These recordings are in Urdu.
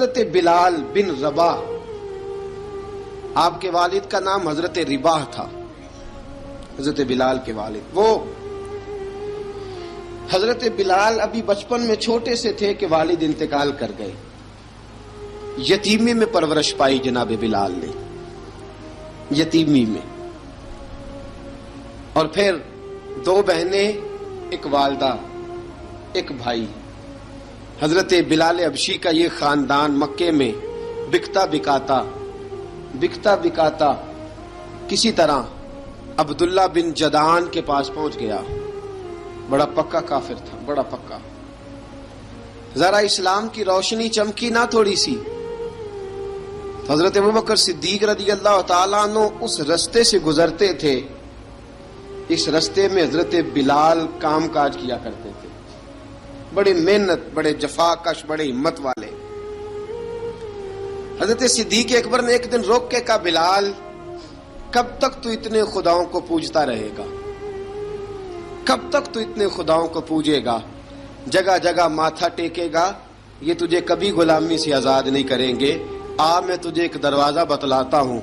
حضرت بلال بن رباح، آپ کے والد کا نام حضرت رباح تھا، حضرت بلال کے والد۔ وہ حضرت بلال ابھی بچپن میں چھوٹے سے تھے کہ والد انتقال کر گئے، یتیمی میں پرورش پائی جناب بلال نے، یتیمی میں، اور پھر دو بہنیں، ایک والدہ، ایک بھائی۔ حضرت بلال حبشی کا یہ خاندان مکے میں بکتا بکاتا کسی طرح عبداللہ بن جدعان کے پاس پہنچ گیا۔ بڑا پکا کافر تھا، بڑا پکا۔ ذرا اسلام کی روشنی چمکی نہ تھوڑی سی، حضرت ابوبکر صدیق رضی اللہ تعالیٰ عنہ اس رستے سے گزرتے تھے، اس رستے میں حضرت بلال کام کاج کیا کرتے تھے، بڑے محنت، بڑے جفاکش، بڑے ہمت والے۔ حضرت صدیق اکبر نے ایک دن روک کے کہا، بلال کب تک تو اتنے خداؤں کو پوجتا رہے گا، کب تک تو اتنے خداؤں کو پوجے گا، جگہ جگہ ماتھا ٹیکے گا، یہ تجھے کبھی غلامی سے آزاد نہیں کریں گے۔ میں تجھے ایک دروازہ بتلاتا ہوں،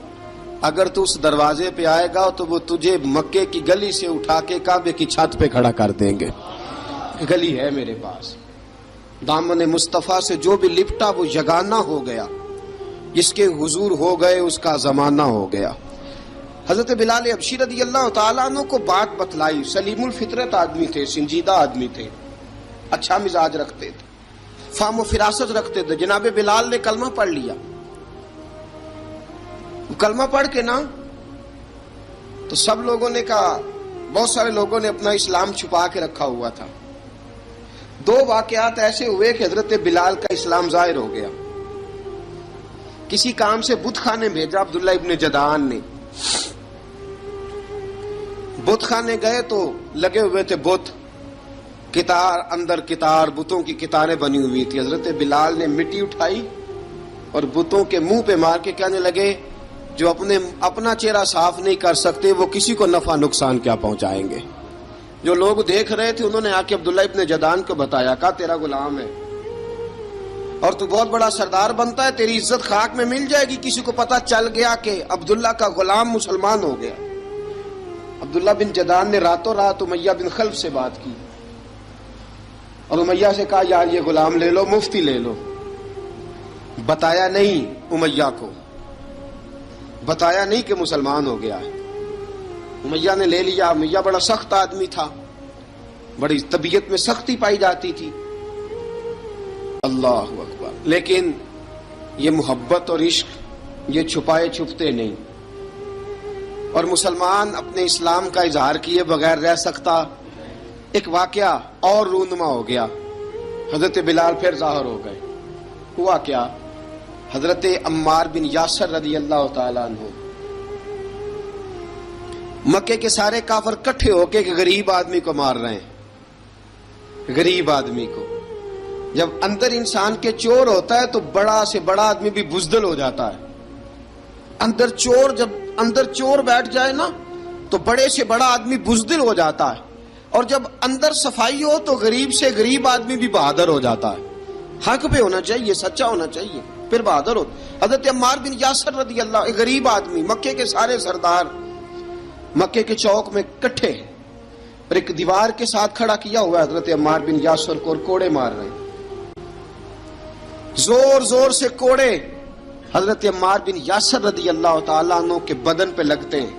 اگر تو اس دروازے پہ آئے گا تو وہ تجھے مکے کی گلی سے اٹھا کے کعبے کی چھت پہ کھڑا کر دیں گے۔ گلی ہے میرے پاس، دامن مصطفیٰ سے جو بھی لپٹا وہ یگانہ ہو گیا، جس کے حضور ہو گئے اس کا زمانہ ہو گیا۔ حضرت بلال حبشی رضی اللہ تعالیٰ عنہ کو بات بتلائی، سلیم الفطرت آدمی تھے، سنجیدہ آدمی تھے، اچھا مزاج رکھتے تھے، فہم و فراست رکھتے تھے۔ جناب بلال نے کلمہ پڑھ لیا، کلمہ پڑھ کے نا تو سب لوگوں نے کہا، بہت سارے لوگوں نے اپنا اسلام چھپا کے رکھا ہوا تھا۔ دو واقعات ایسے ہوئے کہ حضرت بلال کا اسلام ظاہر ہو گیا۔ کسی کام سے بت خانے بھیجا عبداللہ ابن جدعان نے، بت خانے گئے تو لگے ہوئے تھے بت، کتار اندر کتار، بتوں کی کتاریں بنی ہوئی تھی۔ حضرت بلال نے مٹی اٹھائی اور بتوں کے منہ پہ مار کے کہنے لگے، جو اپنا چہرہ صاف نہیں کر سکتے وہ کسی کو نفع نقصان کیا پہنچائیں گے۔ جو لوگ دیکھ رہے تھے انہوں نے آ کے عبداللہ ابن جدعان کو بتایا، کہا تیرا غلام ہے اور تو بہت بڑا سردار بنتا ہے، تیری عزت خاک میں مل جائے گی کسی کو پتہ چل گیا کہ عبداللہ کا غلام مسلمان ہو گیا۔ عبداللہ بن جدعان نے راتوں رات امیہ بن خلف سے بات کی اور امیہ سے کہا، یار یہ غلام لے لو، مفتی لے لو۔ بتایا نہیں امیہ کو، بتایا نہیں کہ مسلمان ہو گیا ہے۔ امیہ نے لے لیا۔ امیہ بڑا سخت آدمی تھا، بڑی طبیعت میں سختی پائی جاتی تھی، اللہ اکبر۔ لیکن یہ محبت اور عشق یہ چھپائے چھپتے نہیں، اور مسلمان اپنے اسلام کا اظہار کیے بغیر رہ سکتا۔ ایک واقعہ اور رونما ہو گیا، حضرت بلال پھر ظاہر ہو گئے۔ ہوا کیا؟ حضرت عمار بن یاسر رضی اللہ تعالیٰ عنہ، مکے کے سارے کافر کٹھے ہو کے غریب آدمی کو مار رہے ہیں، غریب آدمی کو۔ جب اندر انسان کے چور ہوتا ہے تو بڑا سے بڑا آدمی بھی بزدل ہو جاتا ہے۔ جب اندر چور بیٹھ جائے نا تو بڑے سے بڑا آدمی بزدل ہو جاتا ہے، اور جب اندر صفائی ہو تو غریب سے غریب آدمی بھی بہادر ہو جاتا ہے۔ حق پہ ہونا چاہیے، سچا ہونا چاہیے، پھر بہادر ہو۔ حضرت عمار بن یاسر رضی اللہ، ایک غریب آدمی، مکے کے سارے سردار مکے کے چوک میں کٹھے اور ایک دیوار کے ساتھ کھڑا کیا ہوا ہے حضرت عمار بن یاسر کو، اور کوڑے مار رہے ہیں، زور زور سے کوڑے حضرت عمار بن یاسر رضی اللہ تعالیٰ عنہ کے بدن پہ لگتے ہیں،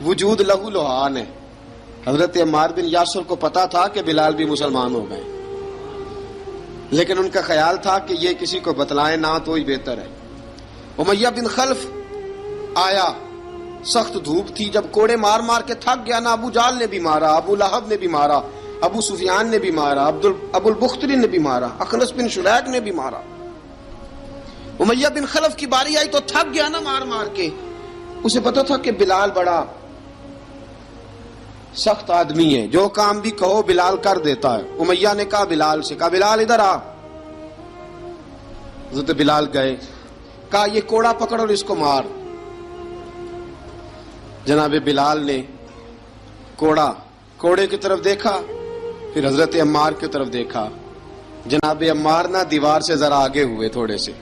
وجود لہو لہان ہے۔ حضرت عمار بن یاسر کو پتا تھا کہ بلال بھی مسلمان ہو گئے، لیکن ان کا خیال تھا کہ یہ کسی کو بتلائیں نہ تو ہی بہتر ہے۔ امیہ بن خلف آیا، سخت دھوپ تھی، جب کوڑے مار مار کے تھک گیا نا، ابو جال نے بھی مارا، ابو لہب نے بھی مارا، ابو سفیان نے بھی مارا، ابو البختری نے بھی مارا، اخنس بن شلیک نے بھی مارا۔ امیہ بن خلف کی باری آئی تو تھک گیا نا مار مار کے، اسے پتا تھا کہ بلال بڑا سخت آدمی ہے، جو کام بھی کہو بلال کر دیتا ہے۔ امیہ نے کہا بلال سے، کہا بلال ادھر آ۔ حضرت بلال گئے، کہا یہ کوڑا پکڑ اور اس کو مار۔ جناب بلال نے کوڑے کی طرف دیکھا، پھر حضرت عمار کی طرف دیکھا۔ جناب عمار نہ دیوار سے ذرا آگے ہوئے تھوڑے سے،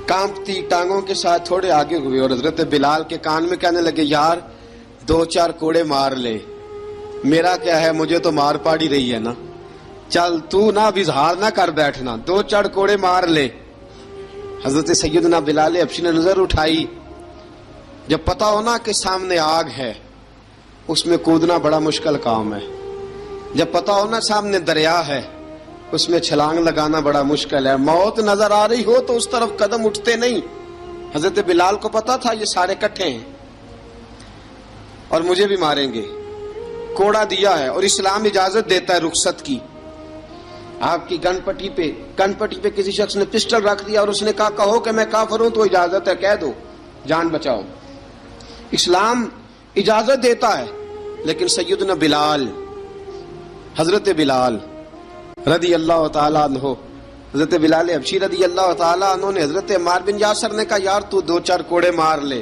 کانپتی ٹانگوں کے ساتھ تھوڑے آگے ہوئے اور حضرت بلال کے کان میں کہنے لگے یار 2-4 کوڑے مار لے، میرا کیا ہے، مجھے تو مار پاڑی رہی ہے نا، چل تو نہ اب اظہار نہ کر بیٹھنا، 2-4 کوڑے مار لے۔ حضرت سیدنا بلال حبشی نے نظر اٹھائی، جب پتا ہونا کہ سامنے آگ ہے اس میں کودنا بڑا مشکل کام ہے، جب پتا ہونا سامنے دریا ہے اس میں چھلانگ لگانا بڑا مشکل ہے، موت نظر آ رہی ہو تو اس طرف قدم اٹھتے نہیں۔ حضرت بلال کو پتا تھا یہ سارے کٹھے ہیں اور مجھے بھی ماریں گے، کوڑا دیا ہے اور اسلام اجازت دیتا ہے رخصت کی۔ آپ کی گن پٹی پہ کسی شخص نے پسٹل رکھ دیا اور اس نے کہا کہو کہ میں کافر ہوں تو اجازت ہے، کہہ دو، جان بچاؤ، اسلام اجازت دیتا ہے۔ لیکن سیدنا بلال، حضرت بلال رضی اللہ تعالیٰ عنہ، حضرت بلال حبشی رضی اللہ تعالیٰ عنہ نے حضرت عمار بن یاسر نے کہا یار تو 2-4 کوڑے مار لے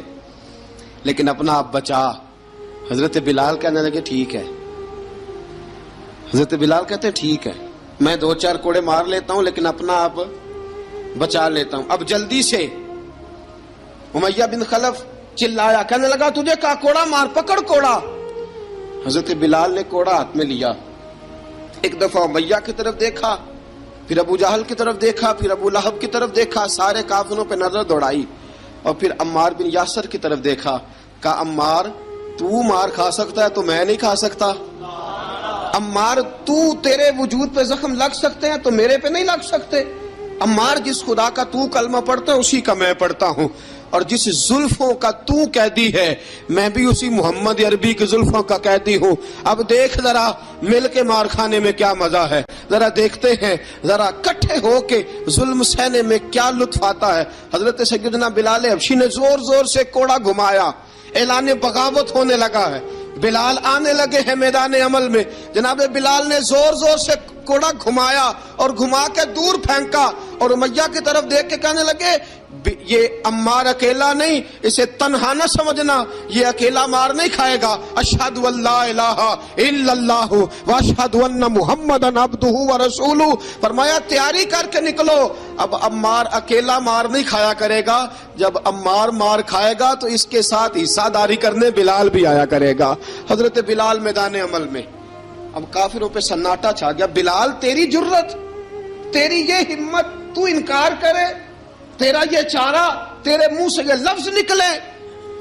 لیکن اپنا آپ بچا۔ حضرت بلال کہنے لگے ٹھیک ہے، حضرت بلال کہتے ہیں ٹھیک ہے میں 2-4 کوڑے مار لیتا ہوں لیکن اپنا آپ بچا لیتا ہوں۔ اب جلدی سے امیہ بن خلف چلایا، کہنے لگا تجھے کہا کوڑا مار، پکڑ کوڑا۔ حضرت بلال نے کوڑا ہاتھ میں لیا، ایک دفعہ امیہ کی طرف دیکھا، پھر ابو جہل کی طرف دیکھا، پھر ابو لہب کی طرف دیکھا، سارے کافروں پہ نظر دوڑائی اور پھر عمار بن یاسر کی طرف دیکھا، کہا عمار تو مار کھا سکتا ہے تو میں نہیں کھا سکتا، عمار تیرے وجود پہ زخم لگ سکتے ہیں تو میرے پہ نہیں لگ سکتے، عمار جس خدا کا تو کلمہ پڑھتا ہے اسی کا میں پڑھتا ہوں، اور جس زلفوں کا تو قیدی ہے میں بھی اسی محمد عربی کی زلفوں کا قیدی ہوں۔ اب دیکھ ذرا مل کے مار کھانے میں کیا مزہ ہے، ذرا دیکھتے ہیں ذرا کٹھے ہو کے ظلم سہنے میں کیا لطف آتا ہے۔ حضرت سیدنا بلال حبشی نے زور زور سے کوڑا گھمایا، اعلان بغاوت ہونے لگا ہے، بلال آنے لگے ہیں میدان عمل میں۔ جناب بلال نے زور زور سے کوڑا گھمایا اور گھما کے دور پھینکا اور امیہ کی طرف دیکھ کے کہنے لگے یہ عمار اکیلا نہیں، اسے تنہا نہ سمجھنا، یہ اکیلا مار نہیں کھائے گا۔ اشہد ان لا الہ الا اللہ واشہد ان محمدن عبدہ ورسولہ، فرمایا تیاری کر کے نکلو، اب عمار اکیلا مار نہیں کھایا کرے گا، جب عمار مار کھائے گا تو اس کے ساتھ حصہ داری کرنے بلال بھی آیا کرے گا۔ حضرت بلال میدان عمل میں، اب کافروں پہ سناٹا چھا گیا۔ بلال تیری جرت، تیری یہ ہمت، تو انکار کرے، تیرا یہ چارہ، تیرے منہ سے یہ لفظ نکلے،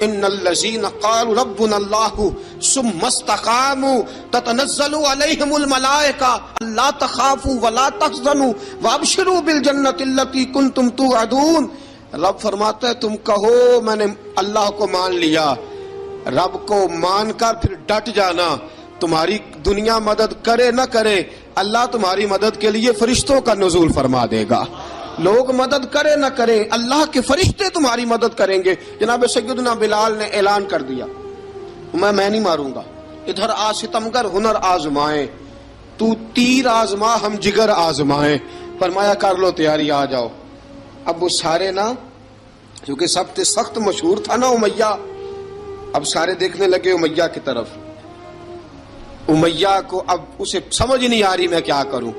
ان الذین قالوا ربنا اللہ ثم استقاموا تتنزل علیہم الملائکہ الا تخافوا ولا تحزنوا وابشروا بالجنۃ التی کنتم توعدون۔ رب فرماتا ہے تم کہو میں نے اللہ کو مان لیا، رب کو مان کر پھر ڈٹ جانا، تمہاری دنیا مدد کرے نہ کرے اللہ تمہاری مدد کے لیے فرشتوں کا نزول فرما دے گا، لوگ مدد کرے نہ کرے اللہ کے فرشتے تمہاری مدد کریں گے۔ جناب سیدنا بلال نے اعلان کر دیا میں نہیں ماروں گا، ادھر آ ستمگر ہنر آزمائیں، تو تیر آزما ہم جگر آزمائیں، فرمایا کر لو تیاری آ جاؤ۔ اب وہ سارے نا، کیونکہ سب سے سخت مشہور تھا نا امیہ، اب سارے دیکھنے لگے امیہ کی طرف۔ امیہ کو اب اسے سمجھ نہیں آ رہی میں کیا کروں،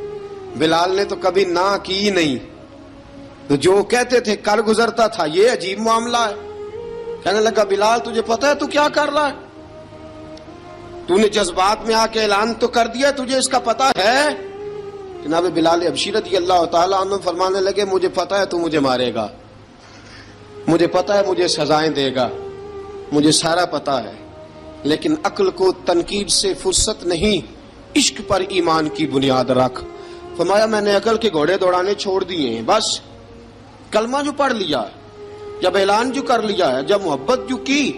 بلال نے تو کبھی نہ کی نہیں، تو جو کہتے تھے کر گزرتا تھا، یہ عجیب معاملہ ہے۔ کہنے لگا بلال تجھے پتا ہے تو کیا کر رہا ہے، تو نے جذبات میں آ کے اعلان تو کر دیا، تجھے اس کا پتا ہے؟ جناب بلال حبشی رضی اللہ تعالیٰ عنہ فرمانے لگے مجھے پتا ہے تو مجھے مارے گا، مجھے پتا ہے مجھے سزائیں دے گا، مجھے سارا پتا ہے، لیکن عقل کو تنقید سے فرصت نہیں، عشق پر ایمان کی بنیاد رکھ۔ فرمایا میں نے عقل کے گھوڑے دوڑانے چھوڑ دیے ہیں، بس کلمہ جو پڑھ لیا، جب اعلان جو کر لیا ہے، جب محبت جو کی،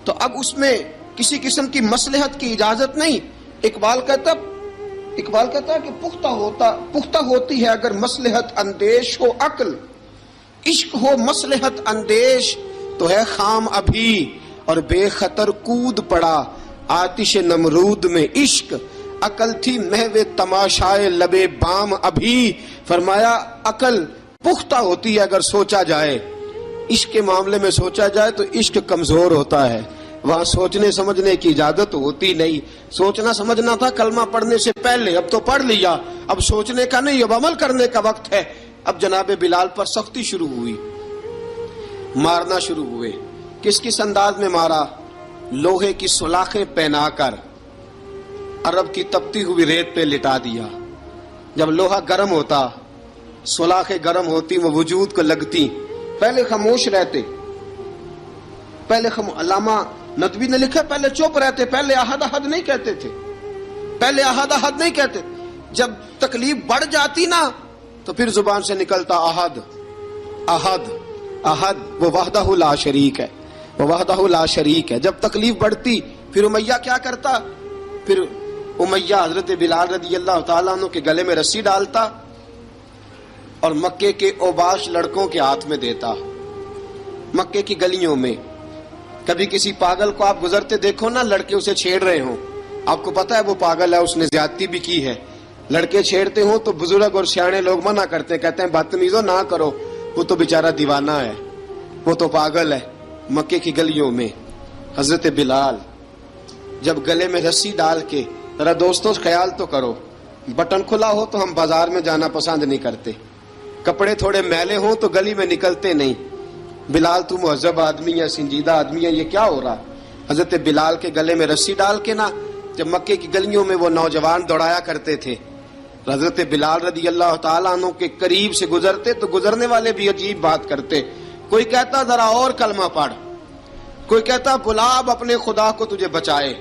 تو اب اس میں کسی قسم کی مصلحت کی اجازت نہیں۔ اقبال کہتا ہے کہ پختہ ہوتی ہے اگر مصلحت اندیش ہو عقل، عشق ہو مصلحت اندیش تو ہے خام ابھی، اور بے خطر کود پڑا آتش نمرود میں عشق، عقل تھی محو تماشائے لبے بام ابھی۔ فرمایا عقل پختہ ہوتی ہے اگر سوچا جائے، عشق کے معاملے میں سوچا جائے تو عشق کمزور ہوتا ہے، وہاں سوچنے سمجھنے کی اجازت ہوتی نہیں۔ سوچنا سمجھنا تھا کلمہ پڑھنے سے پہلے، اب تو پڑھ لیا، اب سوچنے کا نہیں، اب عمل کرنے کا وقت ہے۔ اب جناب بلال پر سختی شروع ہوئی، مارنا شروع ہوئے. کس کس انداز میں مارا؟ لوہے کی سلاخیں پہنا کر عرب کی تپتی ہوئی ریت پہ لٹا دیا. جب لوہا گرم ہوتا، سلاخیں گرم ہوتی، وہ وجود کو لگتی، پہلے خاموش رہتے. پہلے علامہ ندوی نے لکھا پہلے چپ رہتے، پہلے احد احد نہیں کہتے تھے، پہلے احد احد نہیں کہتے. جب تکلیف بڑھ جاتی نا تو پھر زبان سے نکلتا احد احد احد. وہ وحدہ لا شریک ہے، وہ وحدہ لا شریک ہے. جب تکلیف بڑھتی پھر امیہ کیا کرتا؟ پھر امیہ حضرت بلال رضی اللہ تعالیٰ عنہ کے گلے میں رسی ڈالتا اور مکے کے اوباش لڑکوں کے ہاتھ میں دیتا. مکے کی گلیوں میں کبھی کسی پاگل کو آپ گزرتے دیکھو نا، لڑکے اسے چھیڑ رہے ہوں، آپ کو پتا ہے وہ پاگل ہے، اس نے زیادتی بھی کی ہے. لڑکے چھیڑتے ہوں تو بزرگ اور سیانے لوگ منع کرتے ہیں، کہتے ہیں بدتمیزوں نہ کرو، وہ تو بیچارہ دیوانہ ہے، وہ تو پاگل ہے. مکے کی گلیوں میں حضرت بلال جب گلے میں رسی ڈال کے، ذرا دوستوں خیال تو کرو، بٹن کھلا ہو تو ہم بازار میں جانا پسند نہیں کرتے، کپڑے تھوڑے میلے ہوں تو گلی میں نکلتے نہیں. بلال تو مہذب آدمی ہے، سنجیدہ آدمی ہے، یہ کیا ہو رہا؟ حضرت بلال کے گلے میں رسی ڈال کے نا، جب مکے کی گلیوں میں وہ نوجوان دوڑایا کرتے تھے، حضرت بلال رضی اللہ تعالیٰ عنہ کے قریب سے گزرتے تو گزرنے والے بھی عجیب بات کرتے. کوئی کہتا ذرا اور کلمہ پڑھ، کوئی کہتا بلا اب اپنے خدا کو تجھے بچائے،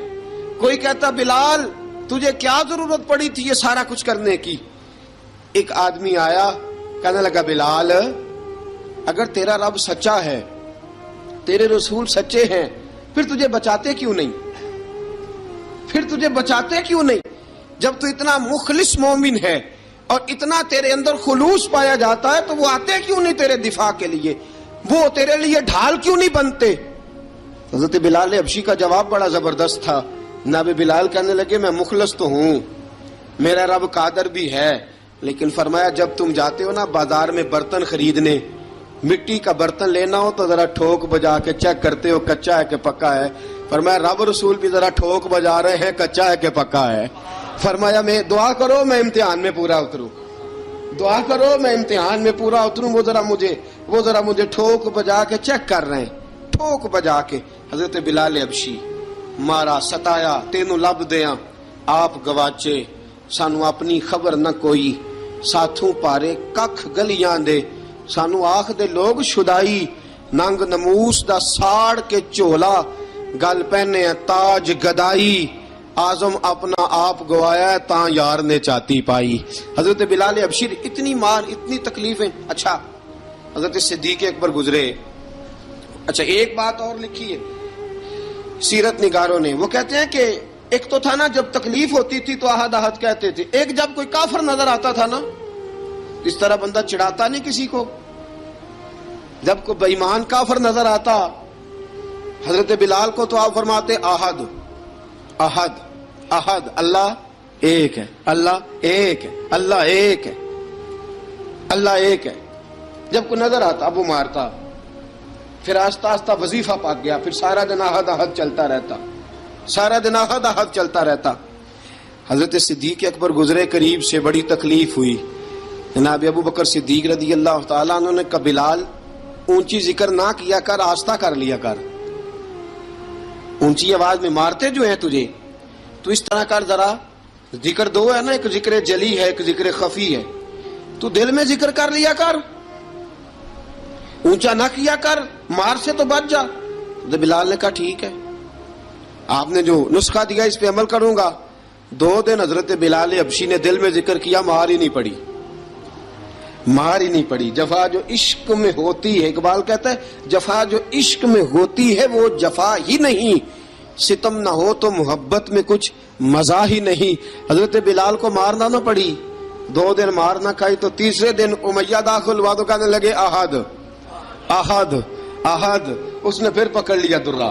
کوئی کہتا بلال تجھے کیا ضرورت پڑی تھی یہ سارا کچھ کرنے کی. ایک آدمی آیا کہنے لگا بلال اگر تیرا رب سچا ہے، تیرے رسول سچے ہیں، پھر تجھے بچاتے کیوں نہیں؟ پھر تجھے بچاتے کیوں نہیں؟ جب تو اتنا مخلص مومن ہے اور اتنا تیرے اندر خلوص پایا جاتا ہے تو وہ آتے کیوں نہیں تیرے دفاع کے لیے؟ وہ تیرے لیے ڈھال کیوں نہیں بنتے؟ حضرت بلال حبشی کا جواب بڑا زبردست تھا. جناب بلال کہنے لگے میں مخلص تو ہوں، میرا رب قادر بھی ہے، لیکن فرمایا جب تم جاتے ہو نا بازار میں برتن خریدنے، مٹی کا برتن لینا ہو تو ذرا ٹھوک بجا کے چیک کرتے ہو کچا ہے کہ پکا ہے. فرمایا رب رسول بھی ذرا ٹھوک بجا رہے ہیں کچا ہے کہ پکا ہے. فرمایا میں دعا کرو میں امتحان میں پورا اتروں، دعا کرو میں امتحان میں پورا اتروں. وہ ذرا مجھے ٹھوک بجا کے چیک کر رہے ہیں، ٹھوک بجا کے. حضرت بلال حبشی مارا ستایا تینوں لب دیاں آپ گواچے، سانو اپنی خبر نہ کوئی، ساتھوں پارے ککھ گلیاں دے، سانو آخ دے لوگ شدائی، ننگ نموس دا ساڑ کے چولا، گل پہنے تاج گدائی، آزم اپنا آپ گوایا ہے تاں یار نے چاتی پائی. حضرت بلال حبشی اتنی مار اتنی تکلیفیں. اچھا حضرت صدیق اکبر گزرے. اچھا ایک بات اور لکھی ہے سیرت نگاروں نے، وہ کہتے ہیں کہ ایک تو تھا نا جب تکلیف ہوتی تھی تو احد احد کہتے تھے، ایک جب کوئی کافر نظر آتا تھا نا اس طرح بندہ چڑھاتا نہیں کسی کو، جب کوئی بے ایمان کافر نظر آتا حضرت بلال کو تو آپ فرماتے احد احد احد، اللہ ایک ہے، اللہ ایک ہے، اللہ ایک ہے، اللہ ایک ہے. جب کوئی نظر آتا اب وہ مارتا. پھر آہستہ آہستہ وظیفہ پاک گیا، پھر سارا دن احد احد چلتا رہتا، سارا دن احد احد چلتا رہتا. حضرت صدیق اکبر گزرے قریب سے، بڑی تکلیف ہوئی. جناب ابو بکر صدیق رضی اللہ تعالیٰ عنہ نے کہا بلال اونچی ذکر نہ کیا کر، آہستہ کر لیا کر، اونچی آواز میں مارتے جو ہیں تجھے تو اس طرح کر، ذرا ذکر دو ہے نا، ایک ذکر جلی ہے ایک ذکر خفی ہے، تو دل میں ذکر کر لیا کر، اونچا نہ کیا کر، مار سے تو بچ جا. تو بلال نے کہا ٹھیک ہے، آپ نے جو نسخہ دیا اس پہ عمل کروں گا. 2 دن حضرت بلال حبشی نے دل میں ذکر کیا، مار ہی نہیں پڑی، مار ہی نہیں پڑی. جفا جو عشق میں ہوتی ہے، اقبال کہتا ہے جفا جو عشق میں ہوتی ہے وہ جفا ہی نہیں، ستم نہ ہو تو محبت میں کچھ مزہ ہی نہیں. حضرت بلال کو مارنا نہ پڑی، 2 دن مار نہ کھائی تو تیسرے دن امیہ داخل ہوا تو کہنے لگے احد احد احد. اس نے پھر پکڑ لیا درہ،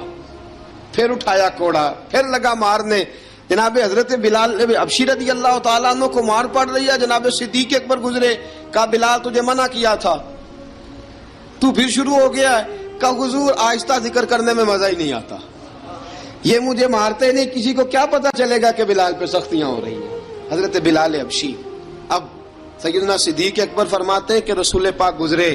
پھر اٹھایا کوڑا، پھر لگا مارنے. جناب حضرت بلال حبشی رضی اللہ تعالیٰ عنہ کو مار پڑ رہی ہے. جناب صدیق اکبر گزرے، کہا بلال تجھے منع کیا تھا، تو پھر شروع ہو گیا ہے. کہا حضور آہستہ ذکر کرنے میں مزہ ہی نہیں آتا، یہ مجھے مارتے نہیں، کسی کو کیا پتا چلے گا کہ بلال پہ سختیاں ہو رہی ہیں. حضرت بلال حبشی. اب سیدنا صدیق اکبر فرماتے ہیں کہ رسول پاک گزرے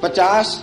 50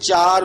4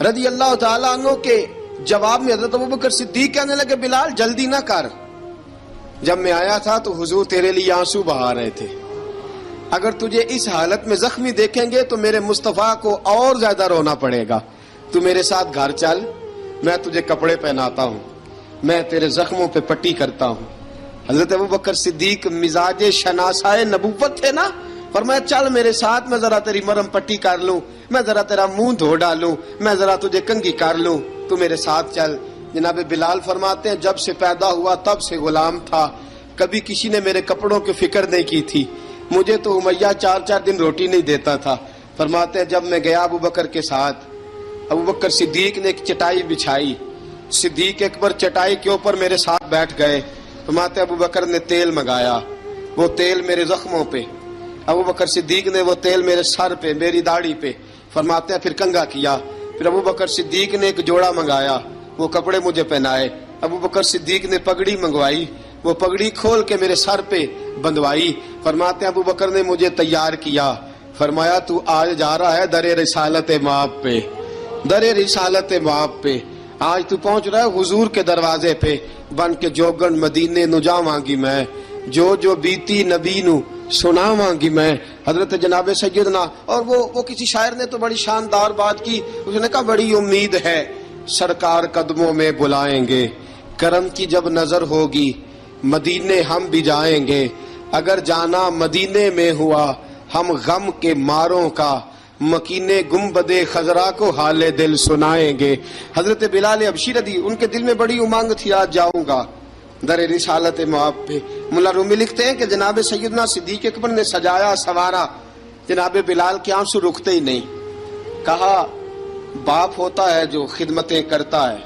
رضی اللہ تعالیٰ عنہ کے جواب میں حضرت ابوبکر صدیق کہنے لگے بلال جلدی نہ کر، جب میں آیا تھا تو حضور تیرے لیے آنسو بہا رہے تھے، اگر تجھے اس حالت میں زخمی دیکھیں گے تو میرے مصطفیٰ کو اور زیادہ رونا پڑے گا، تو میرے ساتھ گھر چل، میں تجھے کپڑے پہناتا ہوں، میں تیرے زخموں پہ پٹی کرتا ہوں۔ حضرت ابوبکر صدیق مزاج شناسائے نبوت تھے نا، فرمایا چل میرے ساتھ، میں ذرا تیری مرم پٹی کر لوں، میں ذرا تیرا منہ دھو ڈالوں، میں ذرا تجھے کنگھی کر لوں، تو میرے ساتھ چل۔ جناب بلال فرماتے ہیں جب سے پیدا ہوا تب سے غلام تھا، کبھی کسی نے میرے کپڑوں کی فکر نہیں کی تھی، مجھے تو امیہ 4 دن روٹی نہیں دیتا تھا۔ فرماتے ہیں جب میں گیا ابوبکر کے ساتھ، ابوبکر صدیق نے ایک چٹائی بچھائی، صدیق اکبر چٹائی کے اوپر میرے ساتھ بیٹھ گئے۔ فرماتے ابوبکر نے تیل منگایا، وہ تیل میرے زخموں پہ، ابوبکر صدیق نے وہ تیل میرے سر پہ، میری داڑھی پہ، فرماتے ہیں پھر کنگھا کیا، پھر ابوبکر صدیق نے ایک جوڑا منگایا، وہ کپڑے مجھے پہنائے، ابوبکر صدیق نے پگڑی منگوائی، وہ پگڑی کھول کے میرے سر پہ بندھوائی۔ فرماتے ہیں ابوبکر نے مجھے تیار کیا، فرمایا تو آج جا رہا ہے در رسالت مآب پہ، در رسالت مآب پہ، آج تو پہنچ رہا ہے حضور کے دروازے پہ، بن کے جوگن مدینے نو جاواں گی میں، جو بیتی نبی نو سناواں گی میں۔ حضرت جناب سیدنا، اور وہ کسی شاعر نے تو بڑی شاندار بات کی، اس نے کہا بڑی امید ہے سرکار قدموں میں بلائیں گے، کرم کی جب نظر ہوگی مدینے ہم بھی جائیں گے، اگر جانا مدینے میں ہوا ہم غم کے ماروں کا، مکینے گنبد خضرا کو حال دل سنائیں گے۔ حضرت بلال حبشی رضی، ان کے دل میں بڑی امنگ تھی آج جاؤں گا در رسالت مآب پہ۔ ملا رومی لکھتے ہیں کہ جناب سیدنا صدیق اکبر نے سجایا سوارا، جناب بلال کے آنسو رکتے ہی نہیں۔ کہا باپ ہوتا ہے جو خدمتیں کرتا ہے،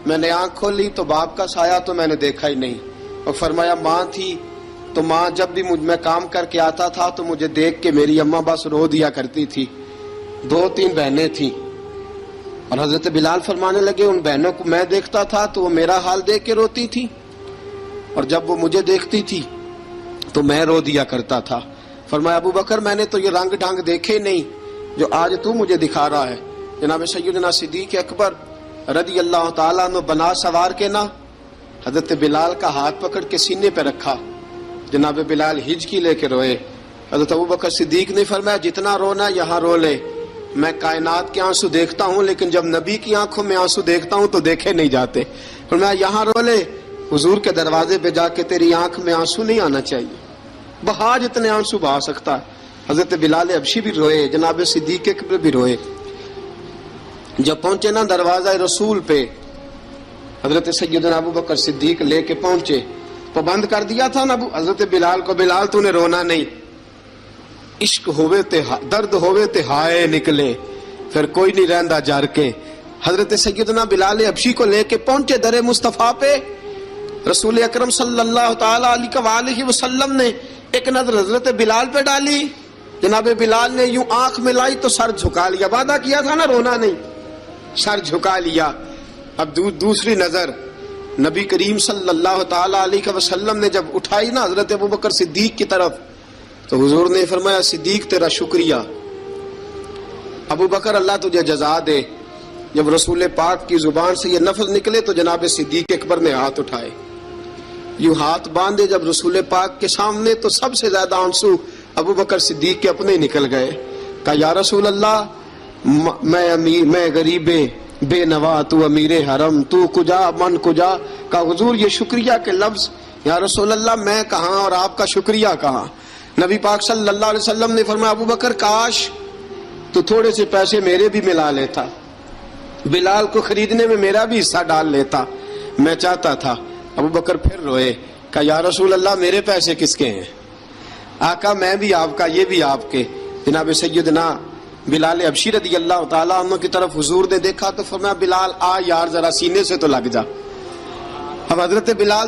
میں نے آنکھ کھولی تو باپ کا سایہ تو میں نے دیکھا ہی نہیں، اور فرمایا ماں تھی تو ماں جب بھی میں کام کر کے آتا تھا تو مجھے دیکھ کے میری اماں بس رو دیا کرتی تھی، 2-3 بہنیں تھیں، اور حضرت بلال فرمانے لگے ان بہنوں کو میں دیکھتا تھا تو وہ میرا حال دیکھ کے روتی تھی، اور جب وہ مجھے دیکھتی تھی تو میں رو دیا کرتا تھا۔ فرمایا ابوبکر میں نے تو یہ رنگ ڈھنگ دیکھے نہیں جو آج تو مجھے دکھا رہا ہے۔ جناب سیدنا صدیق اکبر رضی اللہ تعالیٰ عنہ بنا سوار کے نا حضرت بلال کا ہاتھ پکڑ کے سینے پہ رکھا، جناب بلال ہچکی لے کے روئے۔ حضرت ابوبکر صدیق نے فرمایا جتنا رونا یہاں رو لے، میں کائنات کے آنسو دیکھتا ہوں لیکن جب نبی کی آنکھوں میں آنسو دیکھتا ہوں تو دیکھے نہیں جاتے۔ فرمایا یہاں رو لے، حضور کے دروازے پہ جا کے تیری آنکھ میں آنسو نہیں آنا چاہیے، بہا جتنے آنسو بہا سکتا ہے۔ حضرت بلال حبشی بھی روئے، جناب صدیق اکبر بھی روئے۔ جب پہنچے نا دروازہ رسول پہ، حضرت سیدنا ابوبکر صدیق لے کے پہنچے، پابند کر دیا تھا نا حضرت بلال کو، بلال تو نے رونا نہیں، عشق ہوئے تے درد ہوئے تے ہائے نکلے، پھر کوئی نہیں رہندا جر کے۔ حضرت سیدنا بلال حبشی کو لے کے پہنچے در مصطفیٰ پہ، رسول اکرم صلی اللہ تعالی علیہ وسلم نے ایک نظر حضرت بلال پہ ڈالی، جناب بلال نے یوں آنکھ ملائی تو سر جھکا لیا، وعدہ کیا تھا نا رونا نہیں، سر جھکا لیا۔ اب دوسری نظر نبی کریم صلی اللہ تعالی علیہ وسلم نے جب اٹھائی نا حضرت ابوبکر صدیق کی طرف، تو حضور نے فرمایا صدیق تیرا شکریہ، ابوبکر اللہ تجھے جزا دے۔ جب رسول پاک کی زبان سے یہ لفظ نکلے تو جناب صدیق اکبر نے ہاتھ اٹھائے، یوں ہاتھ باندھے جب رسول پاک کے سامنے، تو سب سے زیادہ آنسو ابوبکر صدیق کے اپنے نکل گئے۔ کہا یا رسول اللہ میں غریب بے نوا، تو امیر حرم، تو کجا من کجا۔ کہا حضور یہ شکریہ کے لفظ، یا رسول اللہ میں کہاں اور آپ کا شکریہ کہاں۔ نبی پاک صلی اللہ علیہ وسلم نے فرمایا ابوبکر کاش تو تھوڑے سے پیسے میرے بھی ملا لیتا، بلال کو خریدنے میں میرا بھی حصہ ڈال لیتا، میں چاہتا تھا۔ ابوبکر پھر روئے، کہا یا رسول اللہ میرے پیسے کس کے ہیں؟ آقا میں بھی آپ کا، یہ بھی آپ کے۔ جناب سیدنا بلال حبشی رضی اللہ تعالیٰ عنہ کی طرف حضور نے دیکھا تو فرمایا بلال آ یار ذرا سینے سے تو لگ جا۔ اب حضرت بلال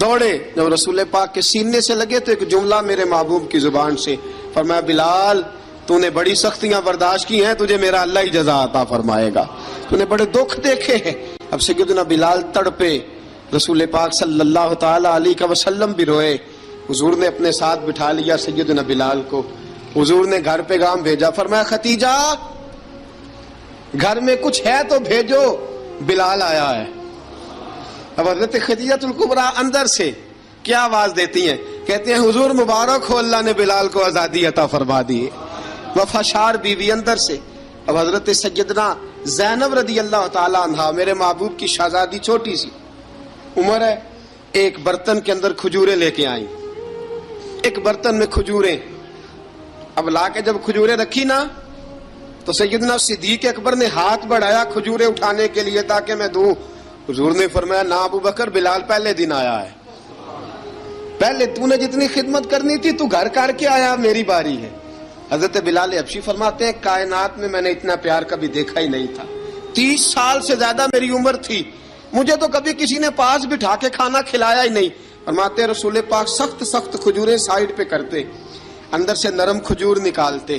دوڑے، جب رسول پاک کے سینے سے لگے تو ایک جملہ میرے محبوب کی زبان سے، فرمایا بلال تو نے بڑی سختیاں برداشت کی ہیں، تجھے میرا اللہ ہی جزا عطا فرمائے گا، تو نے بڑے دکھ دیکھے ہیں۔ اب سیدنا بلال تڑپے، رسول پاک صلی اللہ تعالی علیہ وسلم بھی روئے۔ حضور نے اپنے ساتھ بٹھا لیا سیدنا بلال کو، حضور نے گھر پیغام بھیجا، فرمایا ختیجہ گھر میں کچھ ہے تو بھیجو، بلال آیا ہے۔ اب حضرت خدیجہ الکبریٰ اندر سے کیا آواز دیتی ہیں؟ کہتے ہیں حضور مبارک ہو، اللہ نے بلال کو آزادی عطا فرما دی۔ وفاشار بیوی اندر سے۔ اب حضرت سیدنا زینب رضی اللہ تعالی عنہا، میرے محبوب کی شہزادی، چھوٹی سی عمر ہے، ایک برتن کے اندر کھجوریں لے کے آئیں، ایک برتن میں کھجوریں۔ اب لا کے جب کھجوریں رکھی نا تو سیدنا صدیق اکبر نے ہاتھ بڑھایا کھجوریں اٹھانے کے لیے تاکہ میں دوں۔ حضور نے فرمایا نہ ابو بکر، بلال پہلے دن آیا ہے، پہلے تو نے جتنی خدمت کرنی تھی تو گھر کر کے آیا، میری باری ہے۔ حضرت بلال حبشی فرماتے ہیں کائنات میں نے اتنا پیار کبھی دیکھا ہی نہیں تھا۔ 30 سال سے زیادہ میری عمر تھی، مجھے تو کبھی کسی نے پاس بٹھا کے کھانا کھلایا ہی نہیں۔ فرماتے ہیں رسول پاک سخت سخت کھجوریں سائیڈ پہ کرتے، اندر سے نرم کھجور نکالتے،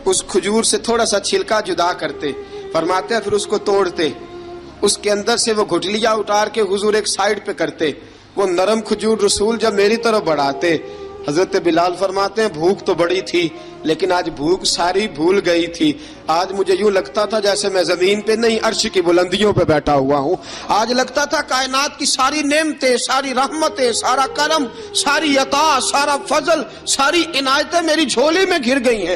اس کھجور سے تھوڑا سا چھلکا جدا کرتے، فرماتے ہیں پھر اس کو توڑتے، اس کے اندر سے وہ گھٹلیاں اتار کے حضور ایک سائیڈ پہ کرتے، وہ نرم کھجور رسول جب میری طرف بڑھاتے۔ حضرت بلال فرماتے ہیں بھوک تو بڑی تھی لیکن آج بھوک ساری بھول گئی تھی۔ آج مجھے یوں لگتا تھا جیسے میں زمین پہ نہیں عرش کی بلندیوں پہ بیٹھا ہوا ہوں۔ آج لگتا تھا کائنات کی ساری نعمتیں، ساری رحمتیں، سارا کرم، ساری عطا، سارا فضل، ساری عنایتیں میری جھولی میں گر گئی ہیں۔